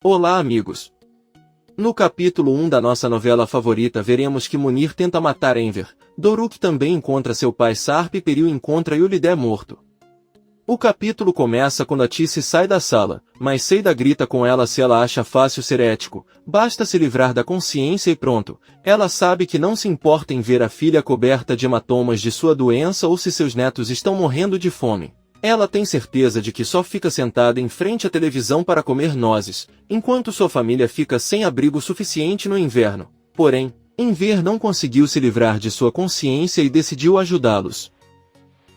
Olá, amigos! No capítulo 1 da nossa novela favorita veremos que Munir tenta matar Enver, Doruk também encontra seu pai Sarp e Peril encontra Yulidé morto. O capítulo começa quando Atice sai da sala, mas Seida grita com ela se ela acha fácil ser ético, basta se livrar da consciência e pronto. Ela sabe que não se importa em ver a filha coberta de hematomas de sua doença ou se seus netos estão morrendo de fome. Ela tem certeza de que só fica sentada em frente à televisão para comer nozes, enquanto sua família fica sem abrigo suficiente no inverno. Porém, Enver não conseguiu se livrar de sua consciência e decidiu ajudá-los.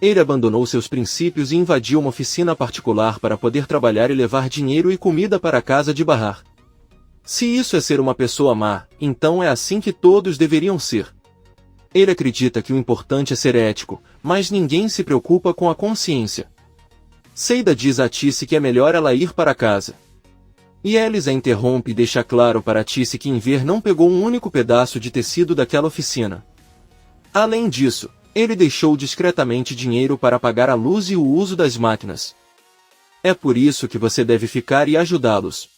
Ele abandonou seus princípios e invadiu uma oficina particular para poder trabalhar e levar dinheiro e comida para a casa de Bahar. Se isso é ser uma pessoa má, então é assim que todos deveriam ser. Ele acredita que o importante é ser ético, mas ninguém se preocupa com a consciência. Seida diz a Atice que é melhor ela ir para casa. E Elis a interrompe e deixa claro para Atice que Enver não pegou um único pedaço de tecido daquela oficina. Além disso, ele deixou discretamente dinheiro para pagar a luz e o uso das máquinas. É por isso que você deve ficar e ajudá-los.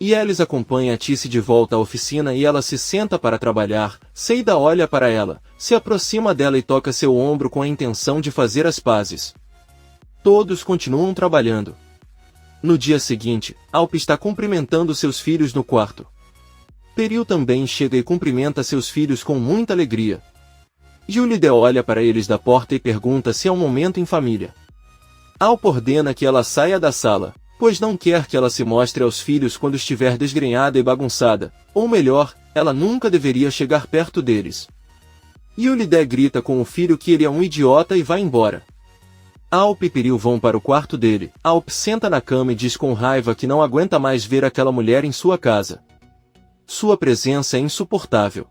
E Elis acompanha Atice de volta à oficina e ela se senta para trabalhar. Seida olha para ela, se aproxima dela e toca seu ombro com a intenção de fazer as pazes. Todos continuam trabalhando. No dia seguinte, Alp está cumprimentando seus filhos no quarto. Peril também chega e cumprimenta seus filhos com muita alegria. Yulidé olha para eles da porta e pergunta se é um momento em família. Alp ordena que ela saia da sala, pois não quer que ela se mostre aos filhos quando estiver desgrenhada e bagunçada, ou melhor, ela nunca deveria chegar perto deles. Yulidé grita com o filho que ele é um idiota e vai embora. Alp e Peril vão para o quarto dele. Alp senta na cama e diz com raiva que não aguenta mais ver aquela mulher em sua casa. Sua presença é insuportável.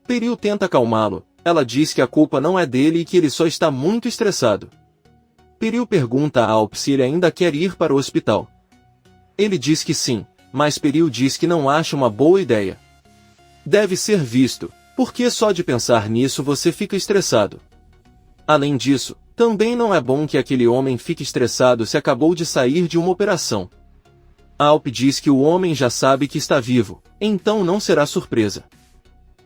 Peril tenta acalmá-lo. Ela diz que a culpa não é dele e que ele só está muito estressado. Peril pergunta a Alp se ele ainda quer ir para o hospital. Ele diz que sim, mas Peril diz que não acha uma boa ideia. Deve ser visto, porque só de pensar nisso você fica estressado. Além disso, também não é bom que aquele homem fique estressado se acabou de sair de uma operação. Alp diz que o homem já sabe que está vivo, então não será surpresa.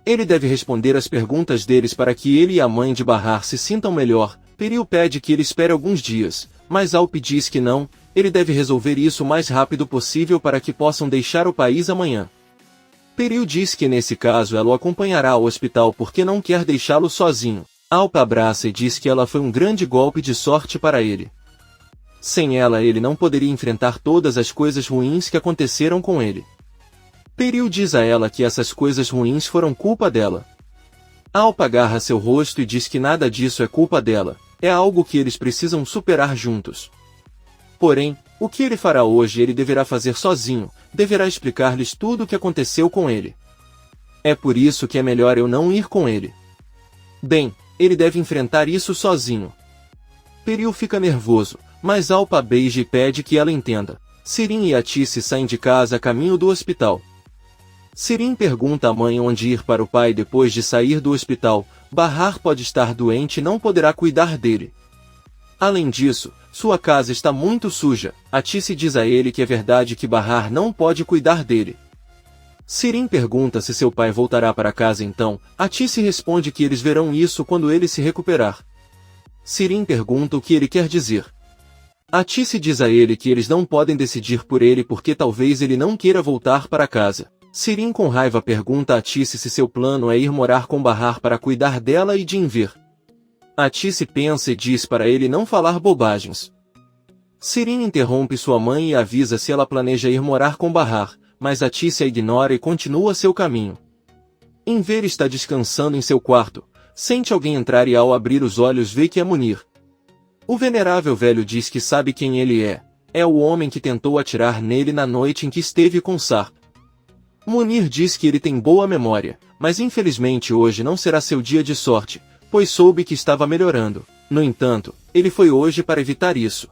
Ele deve responder às perguntas deles para que ele e a mãe de Bahar se sintam melhor. Peril pede que ele espere alguns dias, mas Alp diz que não, ele deve resolver isso o mais rápido possível para que possam deixar o país amanhã. Peril diz que nesse caso ela o acompanhará ao hospital porque não quer deixá-lo sozinho. Alp abraça e diz que ela foi um grande golpe de sorte para ele. Sem ela ele não poderia enfrentar todas as coisas ruins que aconteceram com ele. Peril diz a ela que essas coisas ruins foram culpa dela. Alp agarra seu rosto e diz que nada disso é culpa dela, é algo que eles precisam superar juntos. Porém, o que ele fará hoje ele deverá fazer sozinho, deverá explicar-lhes tudo o que aconteceu com ele. É por isso que é melhor eu não ir com ele. Bem, ele deve enfrentar isso sozinho. Peril fica nervoso, mas Alp a beija e pede que ela entenda. Sirin e Atice saem de casa a caminho do hospital. Sirin pergunta à mãe onde ir para o pai depois de sair do hospital. Bahar pode estar doente e não poderá cuidar dele. Além disso, sua casa está muito suja. Atice diz a ele que é verdade que Bahar não pode cuidar dele. Sirin pergunta se seu pai voltará para casa então. Atice responde que eles verão isso quando ele se recuperar. Sirin pergunta o que ele quer dizer. Atice diz a ele que eles não podem decidir por ele porque talvez ele não queira voltar para casa. Sirin com raiva pergunta a Atice se seu plano é ir morar com Bahar para cuidar dela e de Enver. Atice pensa e diz para ele não falar bobagens. Sirin interrompe sua mãe e avisa se ela planeja ir morar com Bahar, mas Atice a ignora e continua seu caminho. Enver está descansando em seu quarto, sente alguém entrar e ao abrir os olhos vê que é Munir. O venerável velho diz que sabe quem ele é o homem que tentou atirar nele na noite em que esteve com Sarp. Munir diz que ele tem boa memória, mas infelizmente hoje não será seu dia de sorte, pois soube que estava melhorando. No entanto, ele foi hoje para evitar isso.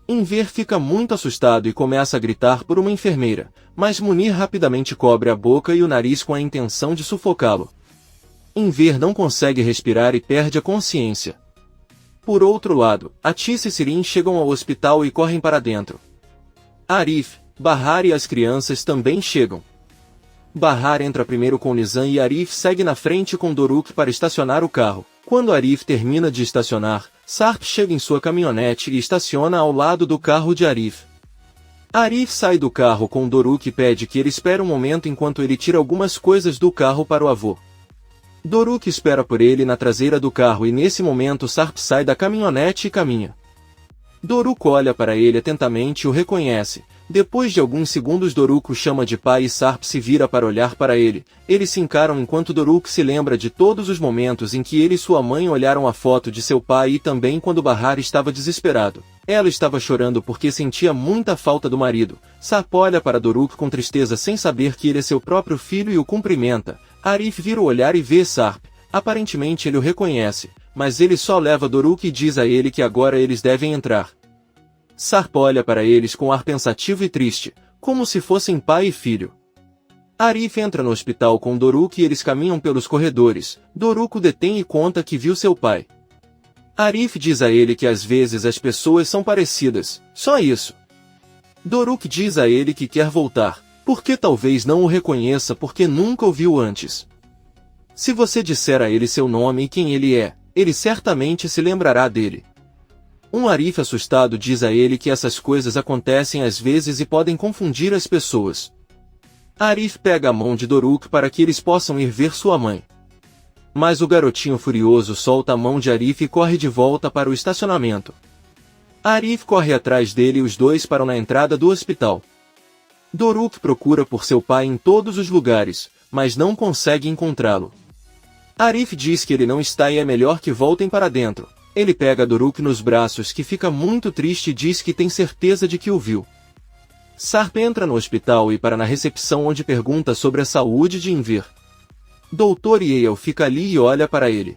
Enver fica muito assustado e começa a gritar por uma enfermeira, mas Munir rapidamente cobre a boca e o nariz com a intenção de sufocá-lo. Enver não consegue respirar e perde a consciência. Por outro lado, Atice e Sirin chegam ao hospital e correm para dentro. Arif, Bahar e as crianças também chegam. Bahar entra primeiro com Nizam e Arif segue na frente com Doruk para estacionar o carro. Quando Arif termina de estacionar, Sarp chega em sua caminhonete e estaciona ao lado do carro de Arif. Arif sai do carro com Doruk e pede que ele espere um momento enquanto ele tira algumas coisas do carro para o avô. Doruk espera por ele na traseira do carro e nesse momento Sarp sai da caminhonete e caminha. Doruk olha para ele atentamente e o reconhece. Depois de alguns segundos Doruk o chama de pai e Sarp se vira para olhar para ele. Eles se encaram enquanto Doruk se lembra de todos os momentos em que ele e sua mãe olharam a foto de seu pai e também quando Bahar estava desesperado. Ela estava chorando porque sentia muita falta do marido. Sarp olha para Doruk com tristeza sem saber que ele é seu próprio filho e o cumprimenta. Arif vira o olhar e vê Sarp. Aparentemente ele o reconhece, mas ele só leva Doruk e diz a ele que agora eles devem entrar. Sarp olha para eles com ar pensativo e triste, como se fossem pai e filho. Arif entra no hospital com Doruk e eles caminham pelos corredores. Doruk o detém e conta que viu seu pai. Arif diz a ele que às vezes as pessoas são parecidas, só isso. Doruk diz a ele que quer voltar, porque talvez não o reconheça porque nunca o viu antes. Se você disser a ele seu nome e quem ele é, ele certamente se lembrará dele. Arif assustado diz a ele que essas coisas acontecem às vezes e podem confundir as pessoas. Arif pega a mão de Doruk para que eles possam ir ver sua mãe. Mas o garotinho furioso solta a mão de Arif e corre de volta para o estacionamento. Arif corre atrás dele e os dois param na entrada do hospital. Doruk procura por seu pai em todos os lugares, mas não consegue encontrá-lo. Arif diz que ele não está e é melhor que voltem para dentro. Ele pega Doruk nos braços que fica muito triste e diz que tem certeza de que o viu. Sarp entra no hospital e para na recepção onde pergunta sobre a saúde de Enver. Dr. Yale fica ali e olha para ele.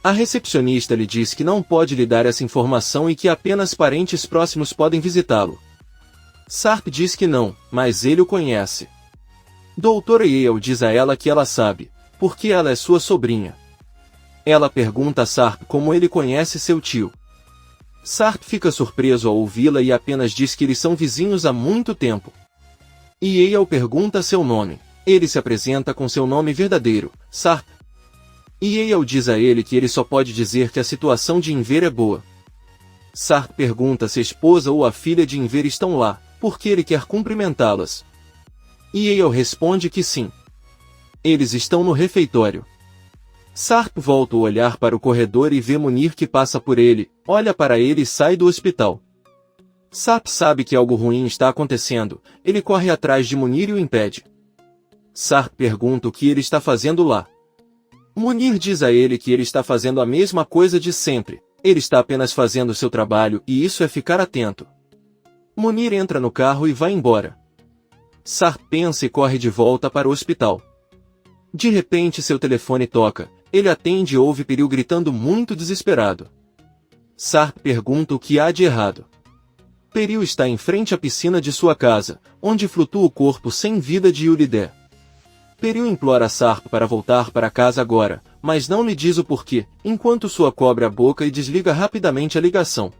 A recepcionista lhe diz que não pode lhe dar essa informação e que apenas parentes próximos podem visitá-lo. Sarp diz que não, mas ele o conhece. Dr. Yale diz a ela que ela sabe, porque ela é sua sobrinha. Ela pergunta a Sarp como ele conhece seu tio. Sarp fica surpreso ao ouvi-la e apenas diz que eles são vizinhos há muito tempo. Yale pergunta seu nome. Ele se apresenta com seu nome verdadeiro, Sarp. Yale diz a ele que ele só pode dizer que a situação de Enver é boa. Sarp pergunta se a esposa ou a filha de Enver estão lá, porque ele quer cumprimentá-las. Yale responde que sim. Eles estão no refeitório. Sarp volta o olhar para o corredor e vê Munir que passa por ele, olha para ele e sai do hospital. Sarp sabe que algo ruim está acontecendo, ele corre atrás de Munir e o impede. Sarp pergunta o que ele está fazendo lá. Munir diz a ele que ele está fazendo a mesma coisa de sempre, ele está apenas fazendo seu trabalho e isso é ficar atento. Munir entra no carro e vai embora. Sarp pensa e corre de volta para o hospital. De repente seu telefone toca. Ele atende e ouve Peril gritando muito desesperado. Sarp pergunta o que há de errado. Peril está em frente à piscina de sua casa, onde flutua o corpo sem vida de Yulidé. Peril implora Sarp para voltar para casa agora, mas não lhe diz o porquê, enquanto sua cobre a boca e desliga rapidamente a ligação.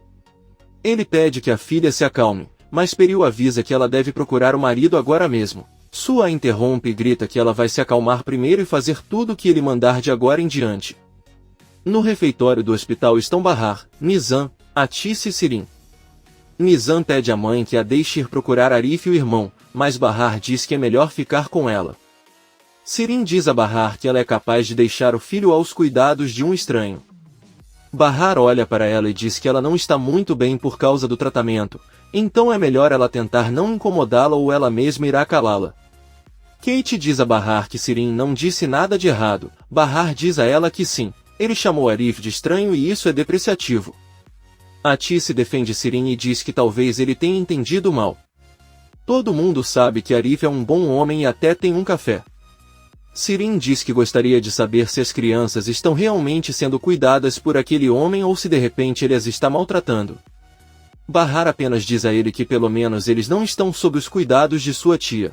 Ele pede que a filha se acalme, mas Peril avisa que ela deve procurar o marido agora mesmo. Sua a interrompe e grita que ela vai se acalmar primeiro e fazer tudo o que ele mandar de agora em diante. No refeitório do hospital estão Bahar, Nizam, Atis e Sirin. Nizam pede à mãe que a deixe ir procurar Arif e o irmão, mas Bahar diz que é melhor ficar com ela. Sirin diz a Bahar que ela é capaz de deixar o filho aos cuidados de um estranho. Bahar olha para ela e diz que ela não está muito bem por causa do tratamento, então é melhor ela tentar não incomodá-la ou ela mesma irá calá-la. Kate diz a Bahar que Sirin não disse nada de errado. Bahar diz a ela que sim, ele chamou Arif de estranho e isso é depreciativo. Atis defende Sirin e diz que talvez ele tenha entendido mal. Todo mundo sabe que Arif é um bom homem e até tem um café. Sirin diz que gostaria de saber se as crianças estão realmente sendo cuidadas por aquele homem ou se de repente ele as está maltratando. Bahar apenas diz a ele que pelo menos eles não estão sob os cuidados de sua tia.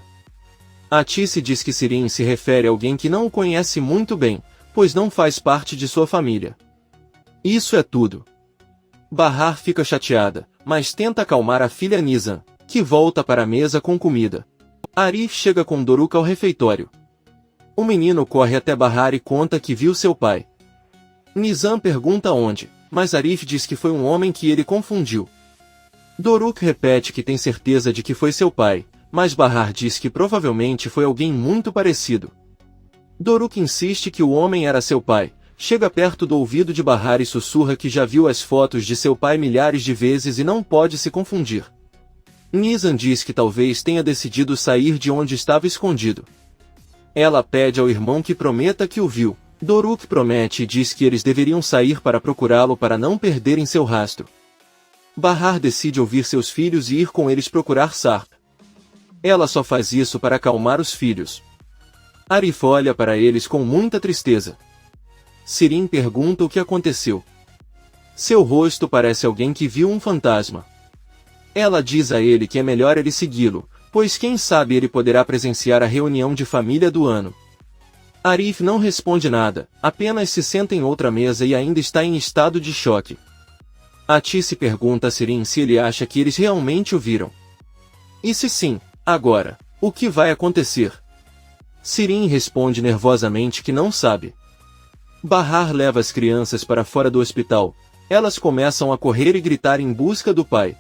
Atis diz que Sirin se refere a alguém que não o conhece muito bem, pois não faz parte de sua família. Isso é tudo. Bahar fica chateada, mas tenta acalmar a filha Nizam. que volta para a mesa com comida. Arif chega com Doruk ao refeitório. O menino corre até Bahar e conta que viu seu pai. Nizam pergunta onde, mas Arif diz que foi um homem que ele confundiu. Doruk repete que tem certeza de que foi seu pai, mas Bahar diz que provavelmente foi alguém muito parecido. Doruk insiste que o homem era seu pai, chega perto do ouvido de Bahar e sussurra que já viu as fotos de seu pai milhares de vezes e não pode se confundir. Nizam diz que talvez tenha decidido sair de onde estava escondido. Ela pede ao irmão que prometa que o viu. Doruk promete e diz que eles deveriam sair para procurá-lo para não perderem seu rastro. Bahar decide ouvir seus filhos e ir com eles procurar Sarp. Ela só faz isso para acalmar os filhos. Arif olha para eles com muita tristeza. Sirin pergunta o que aconteceu. Seu rosto parece alguém que viu um fantasma. Ela diz a ele que é melhor ele segui-lo, pois quem sabe ele poderá presenciar a reunião de família do ano. Arif não responde nada, apenas se senta em outra mesa e ainda está em estado de choque. Atice pergunta a Sirin se ele acha que eles realmente o viram. E se sim, agora, o que vai acontecer? Sirin responde nervosamente que não sabe. Bahar leva as crianças para fora do hospital. Elas começam a correr e gritar em busca do pai.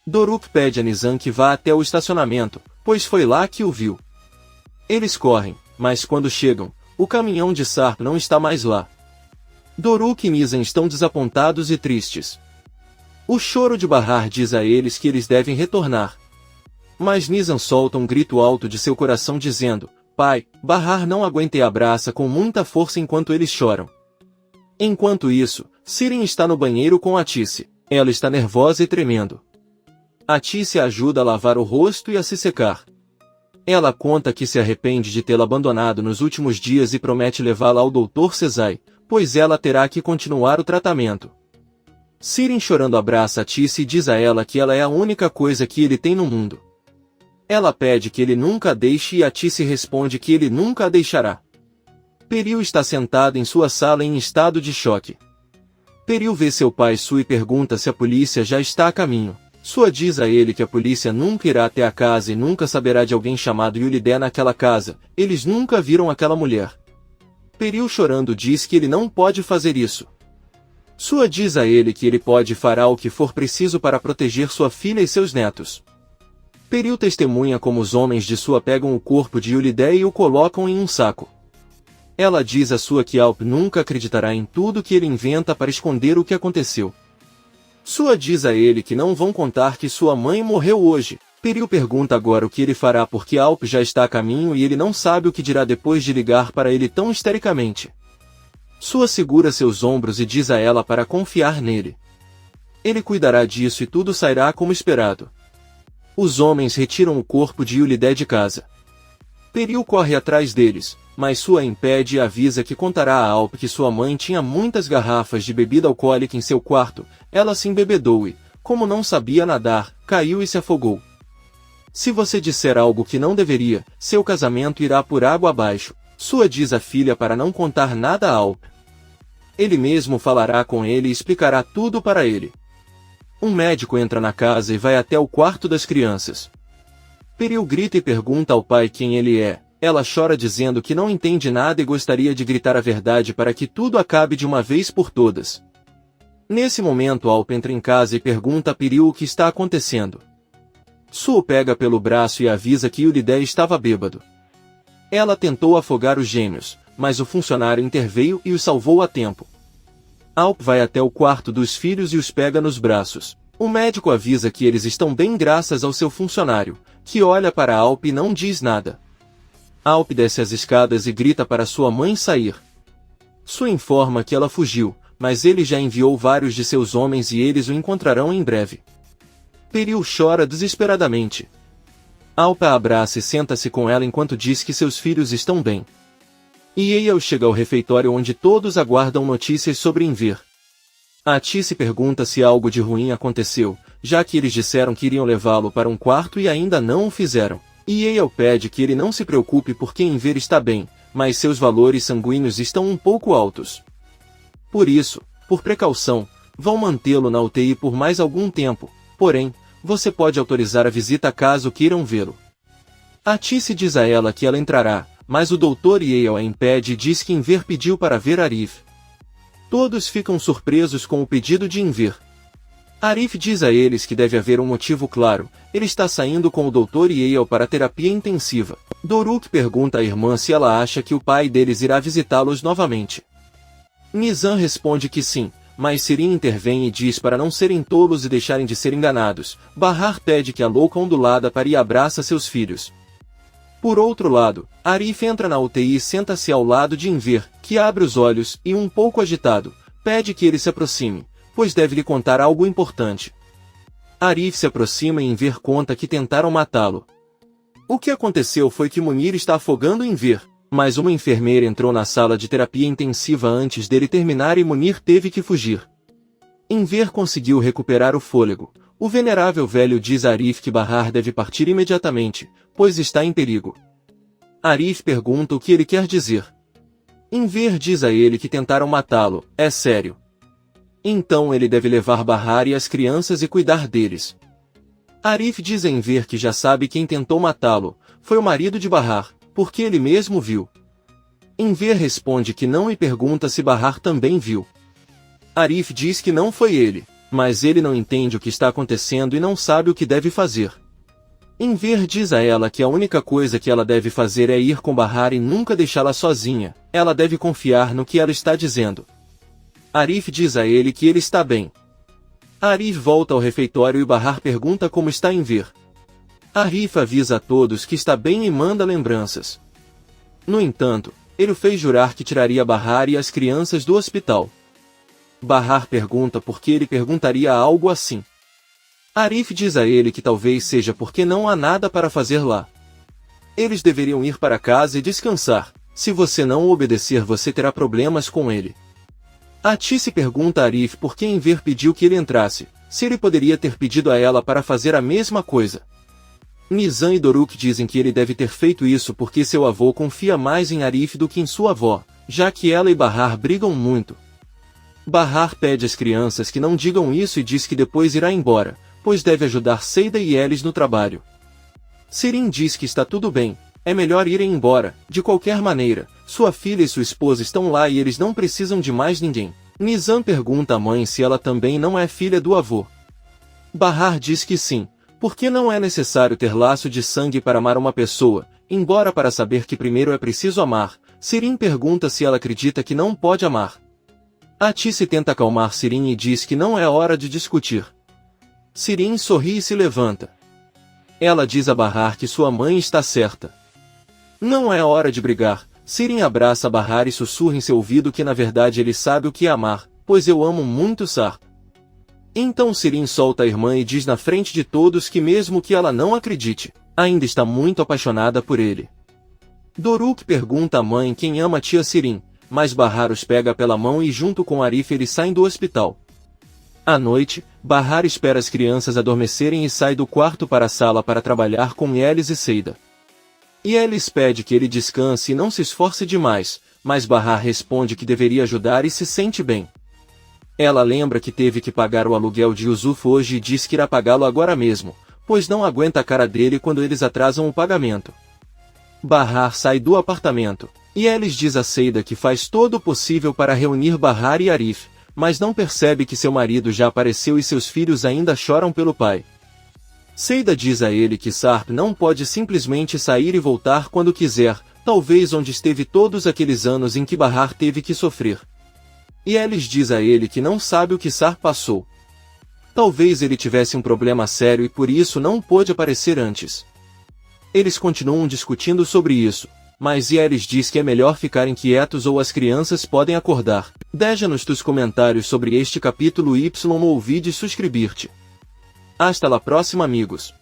Doruk pede a Nizam que vá até o estacionamento, pois foi lá que o viu. Eles correm, mas quando chegam, o caminhão de Sarp não está mais lá. Doruk e Nizam estão desapontados e tristes. O choro de Bahar diz a eles que eles devem retornar. Mas Nizam solta um grito alto de seu coração dizendo: "Pai!" Bahar não aguenta e abraça com muita força enquanto eles choram. Enquanto isso, Sirin está no banheiro com Atice. Ela está nervosa e tremendo. Atice a ajuda a lavar o rosto e a se secar. Ela conta que se arrepende de tê-la abandonado nos últimos dias e promete levá-la ao Dr. Sezai, pois ela terá que continuar o tratamento. Sirin chorando abraça Atice e diz a ela que ela é a única coisa que ele tem no mundo. Ela pede que ele nunca a deixe e Atice responde que ele nunca a deixará. Peril está sentado em sua sala em estado de choque. Peril vê seu pai Su e pergunta se a polícia já está a caminho. Sua diz a ele que a polícia nunca irá até a casa e nunca saberá de alguém chamado Yulidé naquela casa, eles nunca viram aquela mulher. Peril chorando diz que ele não pode fazer isso. Sua diz a ele que ele pode e fará o que for preciso para proteger sua filha e seus netos. Peril testemunha como os homens de Sua pegam o corpo de Yulidé e o colocam em um saco. Ela diz a Sua que Alp nunca acreditará em tudo que ele inventa para esconder o que aconteceu. Sua diz a ele que não vão contar que sua mãe morreu hoje. Peril pergunta agora o que ele fará porque Alp já está a caminho e ele não sabe o que dirá depois de ligar para ele tão histericamente. Sua segura seus ombros e diz a ela para confiar nele. Ele cuidará disso e tudo sairá como esperado. Os homens retiram o corpo de Yulidé de casa. Peril corre atrás deles, mas Sua impede e avisa que contará a Alp que sua mãe tinha muitas garrafas de bebida alcoólica em seu quarto. Ela se embebedou e, como não sabia nadar, caiu e se afogou. Se você disser algo que não deveria, seu casamento irá por água abaixo. Sua diz à filha para não contar nada a Alp. Ele mesmo falará com ele e explicará tudo para ele. Um médico entra na casa e vai até o quarto das crianças. Peril grita e pergunta ao pai quem ele é. Ela chora dizendo que não entende nada e gostaria de gritar a verdade para que tudo acabe de uma vez por todas. Nesse momento Alp entra em casa e pergunta a Peril o que está acontecendo. Su o pega pelo braço e avisa que Yulidé estava bêbado. Ela tentou afogar os gêmeos, mas o funcionário interveio e os salvou a tempo. Alp vai até o quarto dos filhos e os pega nos braços. O médico avisa que eles estão bem graças ao seu funcionário, que olha para Alp e não diz nada. Alp desce as escadas e grita para sua mãe sair. Su informa que ela fugiu, mas ele já enviou vários de seus homens e eles o encontrarão em breve. Peril chora desesperadamente. Alp a abraça e senta-se com ela enquanto diz que seus filhos estão bem. Eiel chega ao refeitório onde todos aguardam notícias sobre Enver. Atice pergunta se algo de ruim aconteceu, já que eles disseram que iriam levá-lo para um quarto e ainda não o fizeram. Eiel pede que ele não se preocupe porque Enver está bem, mas seus valores sanguíneos estão um pouco altos. Por isso, por precaução, vão mantê-lo na UTI por mais algum tempo, porém, você pode autorizar a visita caso queiram vê-lo. Atice diz a ela que ela entrará, mas o Dr. Yale a impede e diz que Enver pediu para ver Arif. Todos ficam surpresos com o pedido de Enver. Arif diz a eles que deve haver um motivo claro, ele está saindo com o Dr. Yale para terapia intensiva. Doruk pergunta à irmã se ela acha que o pai deles irá visitá-los novamente. Nizam responde que sim, mas Sirin intervém e diz para não serem tolos e deixarem de ser enganados. Bahar pede que a louca ondulada pare e abraça seus filhos. Por outro lado, Arif entra na UTI e senta-se ao lado de Enver, que abre os olhos e, um pouco agitado, pede que ele se aproxime, pois deve lhe contar algo importante. Arif se aproxima e Enver conta que tentaram matá-lo. O que aconteceu foi que Munir está afogando Enver, mas uma enfermeira entrou na sala de terapia intensiva antes dele terminar e Munir teve que fugir. Enver conseguiu recuperar o fôlego. O venerável velho diz a Arif que Bahar deve partir imediatamente, pois está em perigo. Arif pergunta o que ele quer dizer. Enver diz a ele que tentaram matá-lo, é sério. Então ele deve levar Bahar e as crianças e cuidar deles. Arif diz a Enver que já sabe quem tentou matá-lo, foi o marido de Bahar, porque ele mesmo viu. Enver responde que não e pergunta se Bahar também viu. Arif diz que não foi ele, mas ele não entende o que está acontecendo e não sabe o que deve fazer. Enver diz a ela que a única coisa que ela deve fazer é ir com Bahar e nunca deixá-la sozinha, ela deve confiar no que ela está dizendo. Arif diz a ele que ele está bem. Arif volta ao refeitório e Bahar pergunta como está Enver. Arif avisa a todos que está bem e manda lembranças. No entanto, ele o fez jurar que tiraria Bahar e as crianças do hospital. Bahar pergunta por que ele perguntaria algo assim. Arif diz a ele que talvez seja porque não há nada para fazer lá. Eles deveriam ir para casa e descansar. Se você não obedecer, você terá problemas com ele. Atice pergunta a Arif por que Enver pediu que ele entrasse, se ele poderia ter pedido a ela para fazer a mesma coisa. Nizam e Doruk dizem que ele deve ter feito isso porque seu avô confia mais em Arif do que em sua avó, já que ela e Bahar brigam muito. Bahar pede às crianças que não digam isso e diz que depois irá embora, pois deve ajudar Seida e Elis no trabalho. Sirin diz que está tudo bem, é melhor irem embora, de qualquer maneira, sua filha e sua esposa estão lá e eles não precisam de mais ninguém. Nizam pergunta à mãe se ela também não é filha do avô. Bahar diz que sim, porque não é necessário ter laço de sangue para amar uma pessoa, embora para saber que primeiro é preciso amar. Sirin pergunta se ela acredita que não pode amar. Atice tenta acalmar Sirin e diz que não é hora de discutir. Sirin sorri e se levanta. Ela diz a Bahar que sua mãe está certa. Não é hora de brigar. Sirin abraça Bahar e sussurra em seu ouvido que na verdade ele sabe o que é amar, pois eu amo muito Sarp. Então Sirin solta a irmã e diz na frente de todos que mesmo que ela não acredite, ainda está muito apaixonada por ele. Doruk pergunta à mãe quem ama a tia Sirin, mas Bahar os pega pela mão e junto com Arif eles saem do hospital. À noite, Bahar espera as crianças adormecerem e sai do quarto para a sala para trabalhar com Elis e Seida. Elis pede que ele descanse e não se esforce demais, mas Bahar responde que deveria ajudar e se sente bem. Ela lembra que teve que pagar o aluguel de Yusuf hoje e diz que irá pagá-lo agora mesmo, pois não aguenta a cara dele quando eles atrasam o pagamento. Bahar sai do apartamento, e Elis diz a Seida que faz todo o possível para reunir Bahar e Arif, mas não percebe que seu marido já apareceu e seus filhos ainda choram pelo pai. Seida diz a ele que Sarp não pode simplesmente sair e voltar quando quiser, talvez onde esteve todos aqueles anos em que Bahar teve que sofrer. E Elis diz a ele que não sabe o que Sarp passou. Talvez ele tivesse um problema sério e por isso não pôde aparecer antes. Eles continuam discutindo sobre isso, mas Elis diz que é melhor ficarem quietos ou as crianças podem acordar. Deixa-nos tus comentários sobre este capítulo ou vídeo e suscrever-te. Hasta la próxima, amigos.